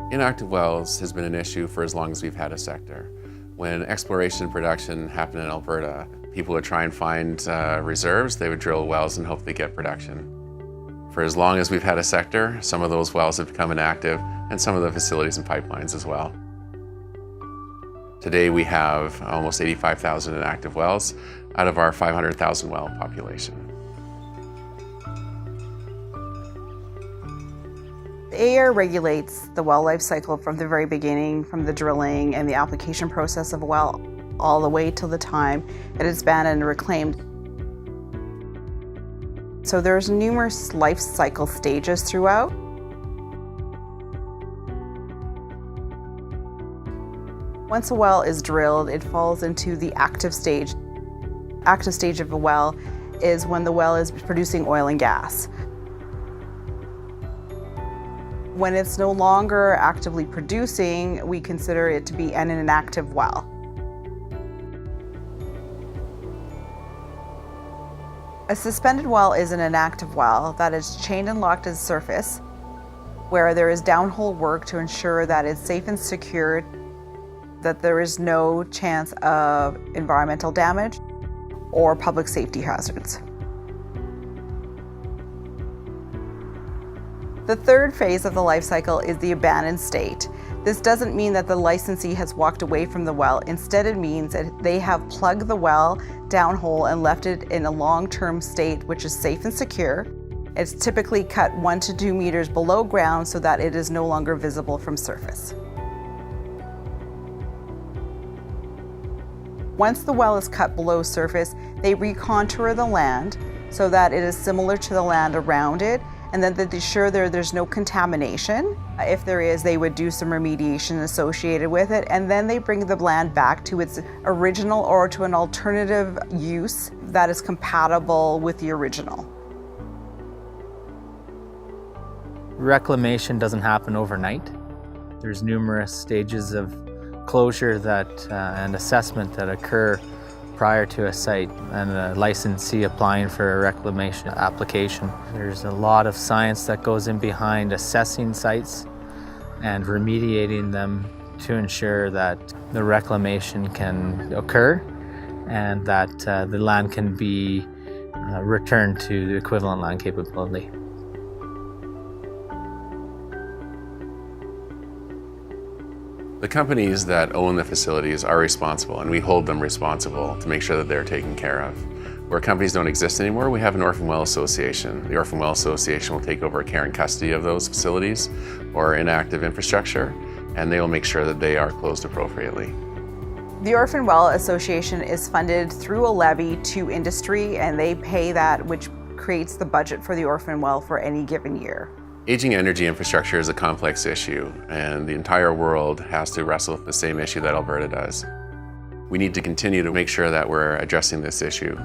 Inactive wells has been an issue for as long as we've had a sector. When exploration and production happened in Alberta, people would try and find reserves, they would drill wells and hopefully get production. For as long as we've had a sector, some of those wells have become inactive and some of the facilities and pipelines as well. Today we have almost 85,000 inactive wells out of our 500,000 well population. The AR regulates the well life cycle from the very beginning, from the drilling and the application process of a well, all the way till the time it is abandoned and reclaimed. So there's numerous life cycle stages throughout. Once a well is drilled, it falls into the active stage. Active stage of a well is when the well is producing oil and gas. When it's no longer actively producing, we consider it to be an inactive well. A suspended well is an inactive well that is chained and locked to the surface, where there is downhole work to ensure that it's safe and secure, that there is no chance of environmental damage or public safety hazards. The third phase of the life cycle is the abandoned state. This doesn't mean that the licensee has walked away from the well. Instead, it means that they have plugged the well downhole and left it in a long-term state which is safe and secure. It's typically cut 1 to 2 meters below ground so that it is no longer visible from surface. Once the well is cut below surface, they recontour the land so that it is similar to the land around it, and then they ensure there's no contamination. If there is, they would do some remediation associated with it, and then they bring the land back to its original or to an alternative use that is compatible with the original. Reclamation doesn't happen overnight. There's numerous stages of closure and assessment that occur prior to a site and a licensee applying for a reclamation application. There's a lot of science that goes in behind assessing sites and remediating them to ensure that the reclamation can occur and that the land can be returned to the equivalent land capability. The companies that own the facilities are responsible, and we hold them responsible to make sure that they're taken care of. Where companies don't exist anymore, we have an Orphan Well Association. The Orphan Well Association will take over care and custody of those facilities or inactive infrastructure, and they will make sure that they are closed appropriately. The Orphan Well Association is funded through a levy to industry, and they pay that, which creates the budget for the Orphan Well for any given year. Aging energy infrastructure is a complex issue, and the entire world has to wrestle with the same issue that Alberta does. We need to continue to make sure that we're addressing this issue.